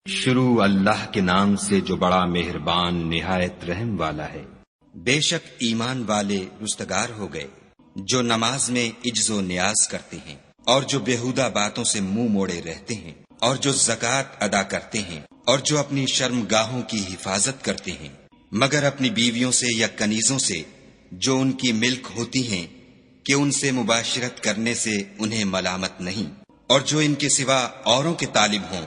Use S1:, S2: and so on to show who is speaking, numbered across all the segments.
S1: شروع اللہ کے نام سے جو بڑا مہربان نہایت رحم والا ہے۔
S2: بے شک ایمان والے رستگار ہو گئے جو نماز میں عجز و نیاز کرتے ہیں اور جو بیہودہ باتوں سے منہ موڑے رہتے ہیں اور جو زکوٰۃ ادا کرتے ہیں اور جو اپنی شرم گاہوں کی حفاظت کرتے ہیں مگر اپنی بیویوں سے یا کنیزوں سے جو ان کی ملک ہوتی ہیں کہ ان سے مباشرت کرنے سے انہیں ملامت نہیں، اور جو ان کے سوا اوروں کے طالب ہوں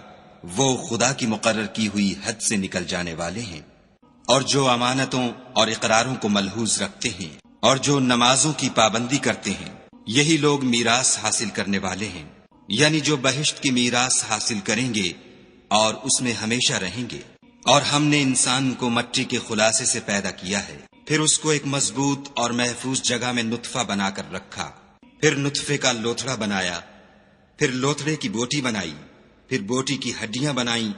S2: وہ خدا کی مقرر کی ہوئی حد سے نکل جانے والے ہیں، اور جو امانتوں اور اقراروں کو ملحوظ رکھتے ہیں اور جو نمازوں کی پابندی کرتے ہیں، یہی لوگ میراث حاصل کرنے والے ہیں، یعنی جو بہشت کی میراث حاصل کریں گے اور اس میں ہمیشہ رہیں گے۔ اور ہم نے انسان کو مٹی کے خلاصے سے پیدا کیا ہے، پھر اس کو ایک مضبوط اور محفوظ جگہ میں نطفہ بنا کر رکھا، پھر نطفے کا لوتھڑا بنایا، پھر لوتھڑے کی بوٹی بنائی، پھر بوٹی کی ہڈیاں بنائیں،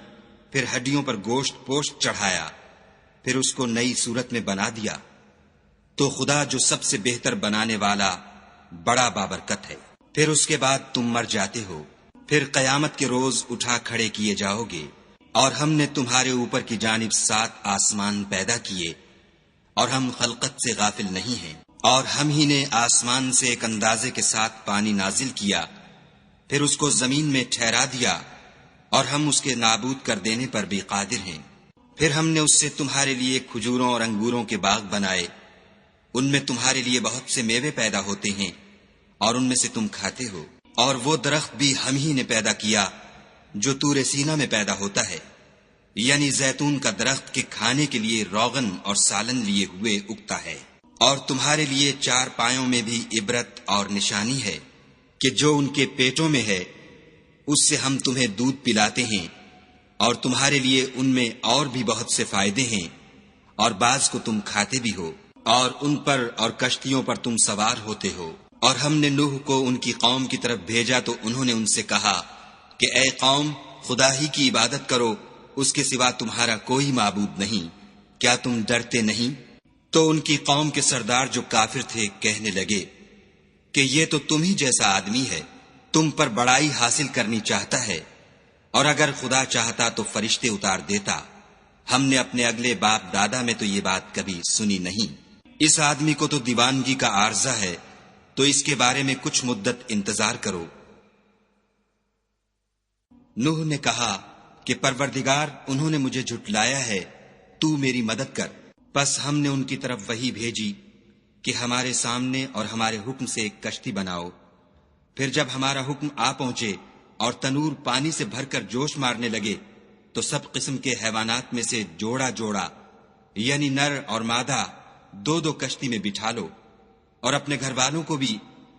S2: پھر ہڈیوں پر گوشت پوشت چڑھایا، پھر اس کو نئی صورت میں بنا دیا۔ تو خدا جو سب سے بہتر بنانے والا بڑا بابرکت ہے۔ پھر اس کے بعد تم مر جاتے ہو، پھر قیامت کے روز اٹھا کھڑے کیے جاؤ گے، اور ہم نے تمہارے اوپر کی جانب 7 آسمان پیدا کیے، اور ہم خلقت سے غافل نہیں ہیں، اور ہم ہی نے آسمان سے ایک اندازے کے ساتھ پانی نازل کیا، پھر اس کو زمین میں ٹھہرا دیا، اور ہم اس کے نابود کر دینے پر بھی قادر ہیں۔ پھر ہم نے اس سے تمہارے لیے کھجوروں اور انگوروں کے باغ بنائے، ان میں تمہارے لیے بہت سے میوے پیدا ہوتے ہیں اور ان میں سے تم کھاتے ہو، اور وہ درخت بھی ہم ہی نے پیدا کیا جو طور سینا میں پیدا ہوتا ہے، یعنی زیتون کا درخت کے کھانے کے لیے روغن اور سالن لیے ہوئے اگتا ہے۔ اور تمہارے لیے 4 پایوں میں بھی عبرت اور نشانی ہے کہ جو ان کے پیٹوں میں ہے اس سے ہم تمہیں دودھ پلاتے ہیں، اور تمہارے لیے ان میں اور بھی بہت سے فائدے ہیں، اور بعض کو تم کھاتے بھی ہو، اور ان پر اور کشتیوں پر تم سوار ہوتے ہو۔ اور ہم نے نوح کو ان کی قوم کی طرف بھیجا تو انہوں نے ان سے کہا کہ اے قوم، خدا ہی کی عبادت کرو، اس کے سوا تمہارا کوئی معبود نہیں، کیا تم ڈرتے نہیں؟ تو ان کی قوم کے سردار جو کافر تھے کہنے لگے کہ یہ تو تم ہی جیسا آدمی ہے، تم پر بڑائی حاصل کرنی چاہتا ہے، اور اگر خدا چاہتا تو فرشتے اتار دیتا، ہم نے اپنے اگلے باپ دادا میں تو یہ بات کبھی سنی نہیں۔ اس آدمی کو تو دیوانگی کا عارضہ ہے، تو اس کے بارے میں کچھ مدت انتظار کرو۔ نوح نے کہا کہ پروردگار، انہوں نے مجھے جھٹلایا ہے، تو میری مدد کر۔ پس ہم نے ان کی طرف وحی بھیجی کہ ہمارے سامنے اور ہمارے حکم سے ایک کشتی بناؤ۔ پھر جب ہمارا حکم آ پہنچے اور تنور پانی سے بھر کر جوش مارنے لگے تو سب قسم کے حیوانات میں سے جوڑا جوڑا، یعنی نر اور مادہ، 2 کشتی میں بٹھا لو، اور اپنے گھر والوں کو بھی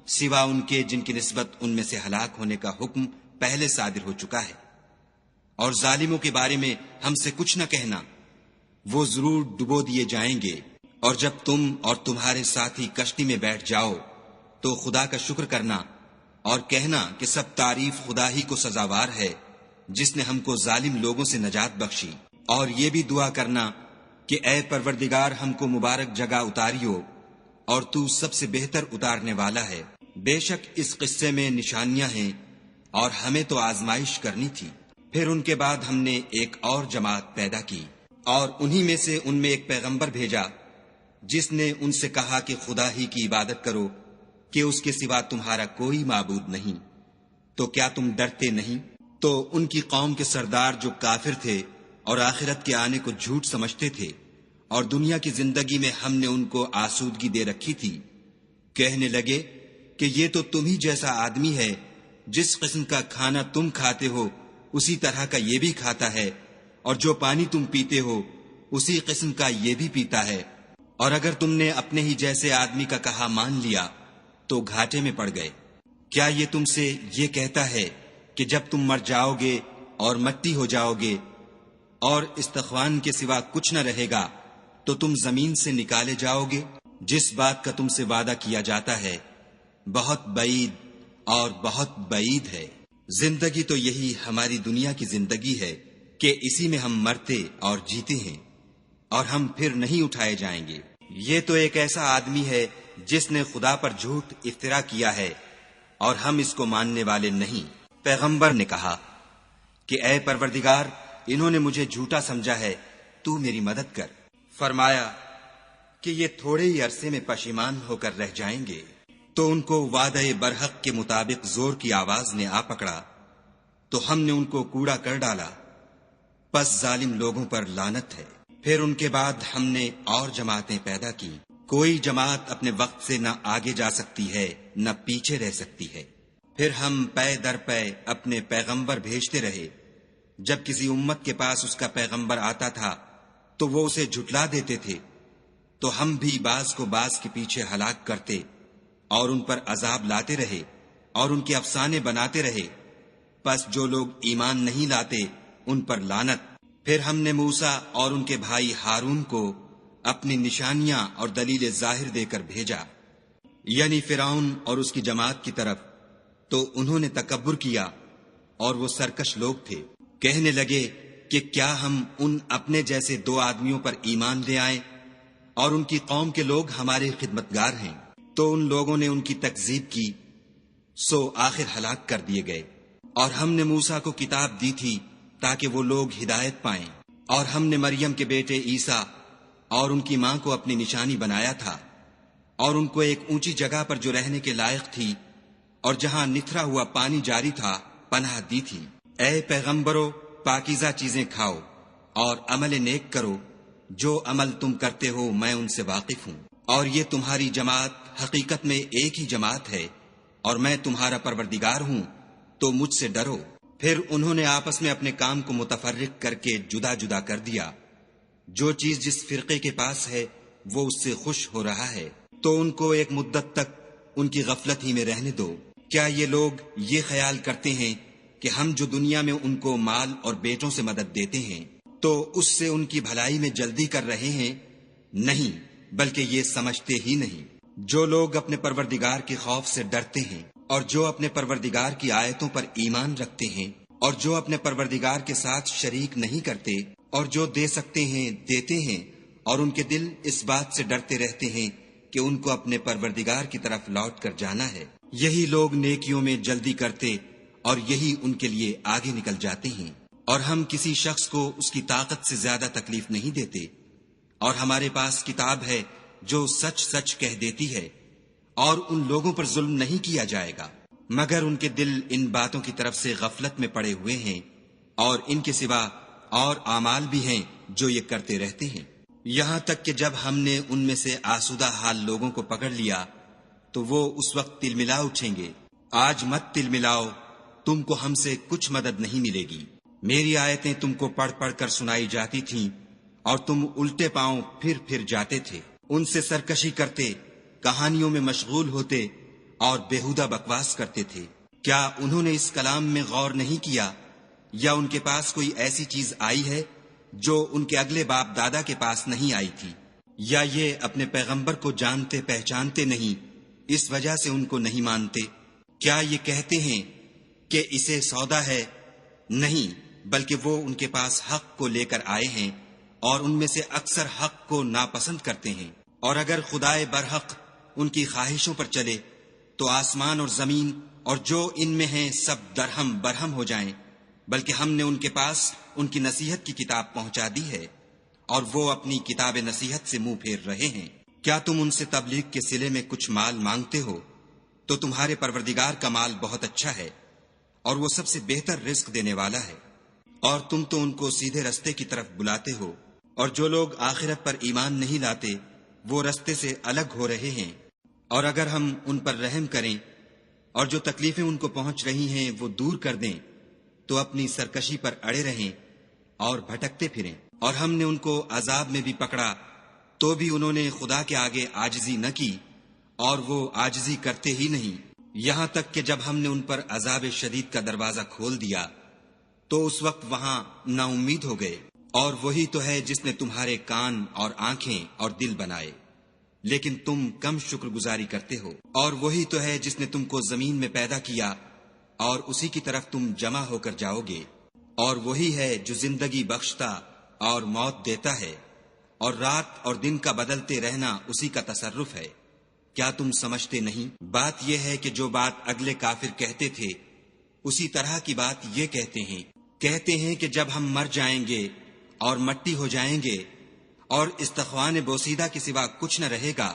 S2: سوا ان کے جن کی نسبت ان میں سے ہلاک ہونے کا حکم پہلے صادر ہو چکا ہے۔ اور ظالموں کے بارے میں ہم سے کچھ نہ کہنا، وہ ضرور ڈبو دیے جائیں گے۔ اور جب تم اور تمہارے ساتھی کشتی میں بیٹھ جاؤ تو خدا کا شکر کرنا اور کہنا کہ سب تعریف خدا ہی کو سزاوار ہے جس نے ہم کو ظالم لوگوں سے نجات بخشی، اور یہ بھی دعا کرنا کہ اے پروردگار، ہم کو مبارک جگہ اتاریو، اور تو سب سے بہتر اتارنے والا ہے۔ بے شک اس قصے میں نشانیاں ہیں اور ہمیں تو آزمائش کرنی تھی۔ پھر ان کے بعد ہم نے ایک اور جماعت پیدا کی، اور انہی میں سے ان میں ایک پیغمبر بھیجا جس نے ان سے کہا کہ خدا ہی کی عبادت کرو کہ اس کے سوا تمہارا کوئی معبود نہیں، تو کیا تم ڈرتے نہیں؟ تو ان کی قوم کے سردار جو کافر تھے اور آخرت کے آنے کو جھوٹ سمجھتے تھے اور دنیا کی زندگی میں ہم نے ان کو آسودگی دے رکھی تھی، کہنے لگے کہ یہ تو تم ہی جیسا آدمی ہے، جس قسم کا کھانا تم کھاتے ہو اسی طرح کا یہ بھی کھاتا ہے، اور جو پانی تم پیتے ہو اسی قسم کا یہ بھی پیتا ہے، اور اگر تم نے اپنے ہی جیسے آدمی کا کہا مان لیا تو گھاٹے میں پڑ گئے۔ کیا یہ تم سے یہ کہتا ہے کہ جب تم مر جاؤ گے اور مٹی ہو جاؤ گے اور استخوان کے سوا کچھ نہ رہے گا تو تم زمین سے نکالے جاؤ گے؟ جس بات کا تم سے وعدہ کیا جاتا ہے بہت بعید اور بہت بعید ہے۔ زندگی تو یہی ہماری دنیا کی زندگی ہے کہ اسی میں ہم مرتے اور جیتے ہیں، اور ہم پھر نہیں اٹھائے جائیں گے۔ یہ تو ایک ایسا آدمی ہے جس نے خدا پر جھوٹ افترا کیا ہے، اور ہم اس کو ماننے والے نہیں۔ پیغمبر نے کہا کہ اے پروردگار، انہوں نے مجھے جھوٹا سمجھا ہے، تو میری مدد کر۔ فرمایا کہ یہ تھوڑے ہی عرصے میں پشیمان ہو کر رہ جائیں گے۔ تو ان کو وعدہ برحق کے مطابق زور کی آواز نے آ پکڑا، تو ہم نے ان کو کوڑا کر ڈالا، پس ظالم لوگوں پر لعنت ہے۔ پھر ان کے بعد ہم نے اور جماعتیں پیدا کی۔ کوئی جماعت اپنے وقت سے نہ آگے جا سکتی ہے نہ پیچھے رہ سکتی ہے۔ پھر ہم پے در پے اپنے پیغمبر بھیجتے رہے۔ جب کسی امت کے پاس اس کا پیغمبر آتا تھا تو وہ اسے جھٹلا دیتے تھے، تو ہم بھی بعض کو بعض کے پیچھے ہلاک کرتے اور ان پر عذاب لاتے رہے اور ان کے افسانے بناتے رہے۔ پس جو لوگ ایمان نہیں لاتے ان پر لعنت۔ پھر ہم نے موسیٰ اور ان کے بھائی ہارون کو اپنی نشانیاں اور دلیل ظاہر دے کر بھیجا، یعنی فرعون اور اس کی جماعت کی طرف، تو انہوں نے تکبر کیا اور وہ سرکش لوگ تھے۔ کہنے لگے کہ کیا ہم ان اپنے جیسے 2 آدمیوں پر ایمان لے آئیں اور ان کی قوم کے لوگ ہمارے خدمتگار ہیں؟ تو ان لوگوں نے ان کی تکذیب کی، سو آخر ہلاک کر دیے گئے۔ اور ہم نے موسیٰ کو کتاب دی تھی تاکہ وہ لوگ ہدایت پائیں، اور ہم نے مریم کے بیٹے عیسیٰ اور ان کی ماں کو اپنی نشانی بنایا تھا، اور ان کو ایک اونچی جگہ پر جو رہنے کے لائق تھی اور جہاں نتھرا ہوا پانی جاری تھا پناہ دی تھی۔ اے پیغمبرو، پاکیزہ چیزیں کھاؤ اور عمل نیک کرو، جو عمل تم کرتے ہو میں ان سے واقف ہوں، اور یہ تمہاری جماعت حقیقت میں ایک ہی جماعت ہے، اور میں تمہارا پروردگار ہوں، تو مجھ سے ڈرو۔ پھر انہوں نے آپس میں اپنے کام کو متفرق کر کے جدا جدا کر دیا۔ جو چیز جس فرقے کے پاس ہے وہ اس سے خوش ہو رہا ہے، تو ان کو ایک مدت تک ان کی غفلت ہی میں رہنے دو۔ کیا یہ لوگ یہ خیال کرتے ہیں کہ ہم جو دنیا میں ان کو مال اور بیٹوں سے مدد دیتے ہیں تو اس سے ان کی بھلائی میں جلدی کر رہے ہیں؟ نہیں، بلکہ یہ سمجھتے ہی نہیں۔ جو لوگ اپنے پروردگار کے خوف سے ڈرتے ہیں اور جو اپنے پروردگار کی آیتوں پر ایمان رکھتے ہیں اور جو اپنے پروردگار کے ساتھ شریک نہیں کرتے اور جو دے سکتے ہیں دیتے ہیں، اور ان کے دل اس بات سے ڈرتے رہتے ہیں کہ ان کو اپنے پروردگار کی طرف لوٹ کر جانا ہے، یہی لوگ نیکیوں میں جلدی کرتے اور یہی ان کے لیے آگے نکل جاتے ہیں۔ اور ہم کسی شخص کو اس کی طاقت سے زیادہ تکلیف نہیں دیتے، اور ہمارے پاس کتاب ہے جو سچ سچ کہہ دیتی ہے، اور ان لوگوں پر ظلم نہیں کیا جائے گا، مگر ان کے دل ان باتوں کی طرف سے غفلت میں پڑے ہوئے ہیں، اور ان کے سوا اور اعمال بھی ہیں جو یہ کرتے رہتے ہیں۔ یہاں تک کہ جب ہم نے ان میں سے آسودہ حال لوگوں کو پکڑ لیا تو وہ اس وقت تل ملا اٹھیں گے، آج مت تل ملاؤ، تم کو ہم سے کچھ مدد نہیں ملے گی۔ میری آیتیں تم کو پڑھ پڑھ کر سنائی جاتی تھیں اور تم الٹے پاؤں پھر پھر جاتے تھے، ان سے سرکشی کرتے، کہانیوں میں مشغول ہوتے اور بیہودہ بکواس کرتے تھے۔ کیا انہوں نے اس کلام میں غور نہیں کیا، یا ان کے پاس کوئی ایسی چیز آئی ہے جو ان کے اگلے باپ دادا کے پاس نہیں آئی تھی، یا یہ اپنے پیغمبر کو جانتے پہچانتے نہیں اس وجہ سے ان کو نہیں مانتے؟ کیا یہ کہتے ہیں کہ اسے سودا ہے؟ نہیں، بلکہ وہ ان کے پاس حق کو لے کر آئے ہیں، اور ان میں سے اکثر حق کو ناپسند کرتے ہیں۔ اور اگر خدائے برحق ان کی خواہشوں پر چلے تو آسمان اور زمین اور جو ان میں ہیں سب درہم برہم ہو جائیں، بلکہ ہم نے ان کے پاس ان کی نصیحت کی کتاب پہنچا دی ہے، اور وہ اپنی کتاب نصیحت سے منہ پھیر رہے ہیں۔ کیا تم ان سے تبلیغ کے صلے میں کچھ مال مانگتے ہو؟ تو تمہارے پروردگار کا مال بہت اچھا ہے، اور وہ سب سے بہتر رزق دینے والا ہے، اور تم تو ان کو سیدھے رستے کی طرف بلاتے ہو، اور جو لوگ آخرت پر ایمان نہیں لاتے وہ رستے سے الگ ہو رہے ہیں۔ اور اگر ہم ان پر رحم کریں اور جو تکلیفیں ان کو پہنچ رہی ہیں وہ دور کر دیں تو اپنی سرکشی پر اڑے رہیں اور بھٹکتے پھریں۔ اور ہم نے ان کو عذاب میں بھی پکڑا تو بھی انہوں نے خدا کے آگے عاجزی نہ کی، اور وہ عاجزی کرتے ہی نہیں، یہاں تک کہ جب ہم نے ان پر عذاب شدید کا دروازہ کھول دیا تو اس وقت وہاں نا امید ہو گئے۔ اور وہی تو ہے جس نے تمہارے کان اور آنکھیں اور دل بنائے، لیکن تم کم شکر گزاری کرتے ہو۔ اور وہی تو ہے جس نے تم کو زمین میں پیدا کیا اور اسی کی طرف تم جمع ہو کر جاؤ گے۔ اور وہی ہے جو زندگی بخشتا اور موت دیتا ہے، اور رات اور دن کا بدلتے رہنا اسی کا تصرف ہے۔ کیا تم سمجھتے نہیں؟ بات یہ ہے کہ جو بات اگلے کافر کہتے تھے اسی طرح کی بات یہ کہتے ہیں، کہتے ہیں کہ جب ہم مر جائیں گے اور مٹی ہو جائیں گے اور استخوان بوسیدہ کے سوا کچھ نہ رہے گا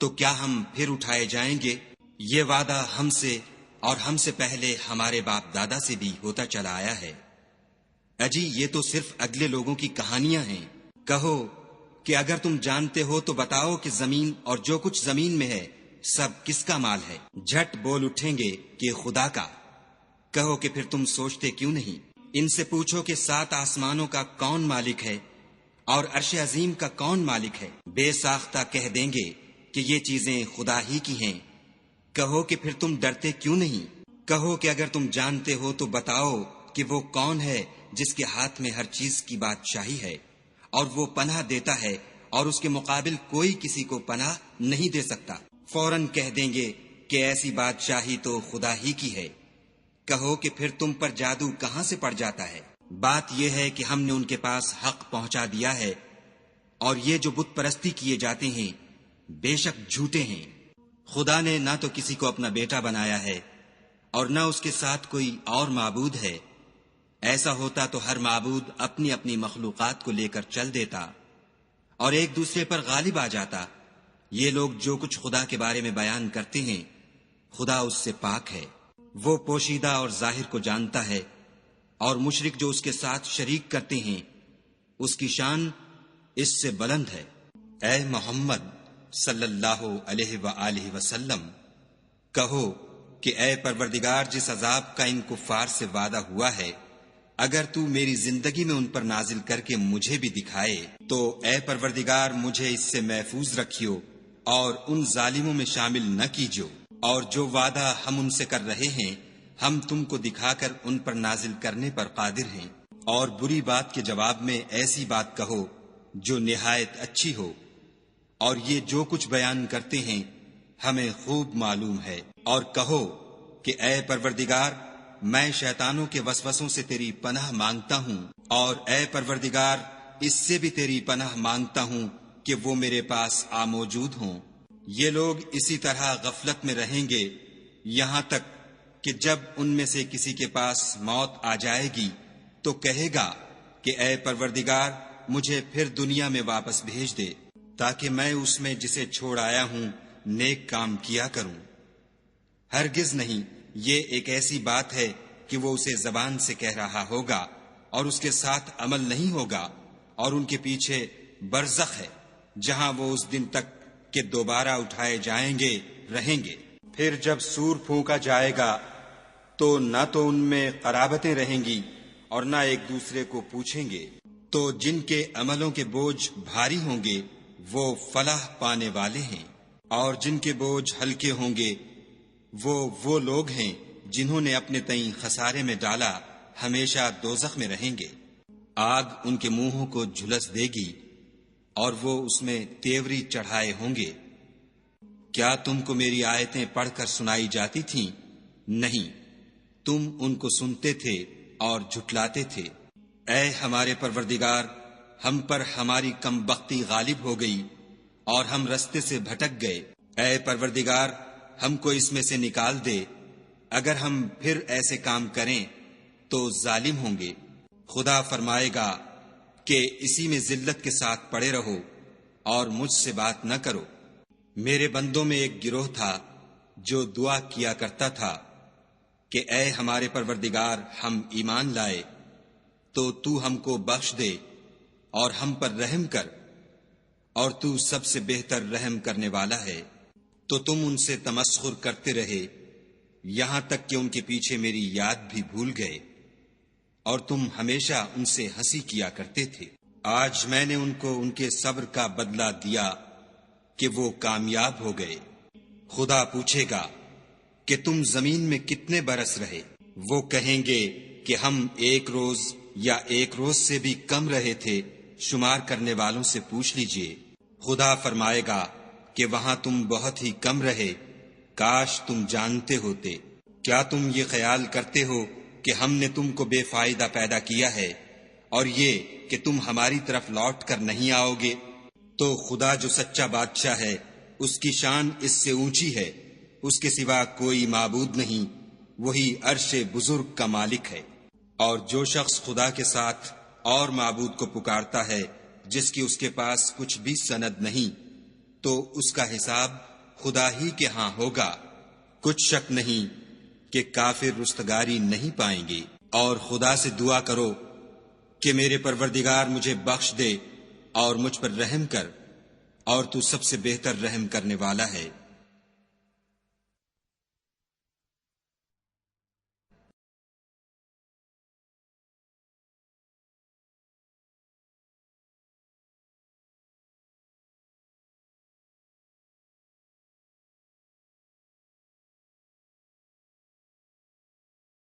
S2: تو کیا ہم پھر اٹھائے جائیں گے؟ یہ وعدہ ہم سے اور ہم سے پہلے ہمارے باپ دادا سے بھی ہوتا چلا آیا ہے۔ اجی یہ تو صرف اگلے لوگوں کی کہانیاں ہیں۔ کہو کہ اگر تم جانتے ہو تو بتاؤ کہ زمین اور جو کچھ زمین میں ہے سب کس کا مال ہے؟ جھٹ بول اٹھیں گے کہ خدا کا۔ کہو کہ پھر تم سوچتے کیوں نہیں؟ ان سے پوچھو کہ 7 آسمانوں کا کون مالک ہے اور عرش عظیم کا کون مالک ہے؟ بے ساختہ کہہ دیں گے کہ یہ چیزیں خدا ہی کی ہیں۔ کہو کہ پھر تم ڈرتے کیوں نہیں؟ کہو کہ اگر تم جانتے ہو تو بتاؤ کہ وہ کون ہے جس کے ہاتھ میں ہر چیز کی بادشاہی ہے اور وہ پناہ دیتا ہے اور اس کے مقابل کوئی کسی کو پناہ نہیں دے سکتا۔ فوراً کہہ دیں گے کہ ایسی بادشاہی تو خدا ہی کی ہے۔ کہو کہ پھر تم پر جادو کہاں سے پڑ جاتا ہے؟ بات یہ ہے کہ ہم نے ان کے پاس حق پہنچا دیا ہے اور یہ جو بت پرستی کیے جاتے ہیں بے شک جھوٹے ہیں۔ خدا نے نہ تو کسی کو اپنا بیٹا بنایا ہے اور نہ اس کے ساتھ کوئی اور معبود ہے۔ ایسا ہوتا تو ہر معبود اپنی اپنی مخلوقات کو لے کر چل دیتا اور ایک دوسرے پر غالب آ جاتا۔ یہ لوگ جو کچھ خدا کے بارے میں بیان کرتے ہیں خدا اس سے پاک ہے، وہ پوشیدہ اور ظاہر کو جانتا ہے، اور مشرک جو اس کے ساتھ شریک کرتے ہیں اس کی شان اس سے بلند ہے۔ اے محمد صلی اللہ علیہ وآلہ وسلم، کہو کہ اے پروردگار، جس عذاب کا ان کفار سے وعدہ ہوا ہے اگر تو میری زندگی میں ان پر نازل کر کے مجھے بھی دکھائے تو اے پروردگار مجھے اس سے محفوظ رکھیو اور ان ظالموں میں شامل نہ کیجو، اور جو وعدہ ہم ان سے کر رہے ہیں ہم تم کو دکھا کر ان پر نازل کرنے پر قادر ہیں۔ اور بری بات کے جواب میں ایسی بات کہو جو نہایت اچھی ہو، اور یہ جو کچھ بیان کرتے ہیں ہمیں خوب معلوم ہے۔ اور کہو کہ اے پروردگار میں شیطانوں کے وسوسوں سے تیری پناہ مانگتا ہوں، اور اے پروردگار اس سے بھی تیری پناہ مانگتا ہوں کہ وہ میرے پاس آ موجود ہوں۔ یہ لوگ اسی طرح غفلت میں رہیں گے یہاں تک کہ جب ان میں سے کسی کے پاس موت آ جائے گی تو کہے گا کہ اے پروردگار مجھے پھر دنیا میں واپس بھیج دے تاکہ میں اس میں جسے چھوڑ آیا ہوں نیک کام کیا کروں۔ ہرگز نہیں، یہ ایک ایسی بات ہے کہ وہ اسے زبان سے کہہ رہا ہوگا اور اس کے ساتھ عمل نہیں ہوگا، اور ان کے پیچھے برزخ ہے جہاں وہ اس دن تک کہ دوبارہ اٹھائے جائیں گے رہیں گے۔ پھر جب سور پھونکا جائے گا تو نہ تو ان میں قرابتیں رہیں گی اور نہ ایک دوسرے کو پوچھیں گے، تو جن کے عملوں کے بوجھ بھاری ہوں گے وہ فلاح پانے والے ہیں، اور جن کے بوجھ ہلکے ہوں گے وہ لوگ ہیں جنہوں نے اپنے تئیں خسارے میں ڈالا، ہمیشہ دوزخ میں رہیں گے۔ آگ ان کے منہوں کو جھلس دے گی اور وہ اس میں تیوری چڑھائے ہوں گے۔ کیا تم کو میری آیتیں پڑھ کر سنائی جاتی تھیں؟ نہیں، تم ان کو سنتے تھے اور جھٹلاتے تھے۔ اے ہمارے پروردگار، ہم پر ہماری کم بختی غالب ہو گئی اور ہم رستے سے بھٹک گئے۔ اے پروردگار ہم کو اس میں سے نکال دے، اگر ہم پھر ایسے کام کریں تو ظالم ہوں گے۔ خدا فرمائے گا کہ اسی میں ذلت کے ساتھ پڑے رہو اور مجھ سے بات نہ کرو۔ میرے بندوں میں ایک گروہ تھا جو دعا کیا کرتا تھا کہ اے ہمارے پروردگار ہم ایمان لائے تو تو ہم کو بخش دے اور ہم پر رحم کر، اور تو سب سے بہتر رحم کرنے والا ہے۔ تو تم ان سے تمسخر کرتے رہے یہاں تک کہ ان کے پیچھے میری یاد بھی بھول گئے، اور تم ہمیشہ ان سے ہنسی کیا کرتے تھے۔ آج میں نے ان کو ان کے صبر کا بدلہ دیا کہ وہ کامیاب ہو گئے۔ خدا پوچھے گا کہ تم زمین میں کتنے برس رہے؟ وہ کہیں گے کہ ہم 1 روز یا 1 روز سے بھی کم رہے تھے، شمار کرنے والوں سے پوچھ لیجئے۔ خدا فرمائے گا کہ وہاں تم بہت ہی کم رہے، کاش تم جانتے ہوتے۔ کیا تم یہ خیال کرتے ہو کہ ہم نے تم کو بے فائدہ پیدا کیا ہے اور یہ کہ تم ہماری طرف لوٹ کر نہیں آؤ گے؟ تو خدا جو سچا بادشاہ ہے اس کی شان اس سے اونچی ہے، اس کے سوا کوئی معبود نہیں، وہی عرش بزرگ کا مالک ہے۔ اور جو شخص خدا کے ساتھ اور معبود کو پکارتا ہے جس کی اس کے پاس کچھ بھی سند نہیں، تو اس کا حساب خدا ہی کے ہاں ہوگا۔ کچھ شک نہیں کہ کافر رستگاری نہیں پائیں گے۔ اور خدا سے دعا کرو کہ میرے پروردگار مجھے بخش دے اور مجھ پر رحم کر، اور تو سب سے بہتر رحم کرنے والا ہے۔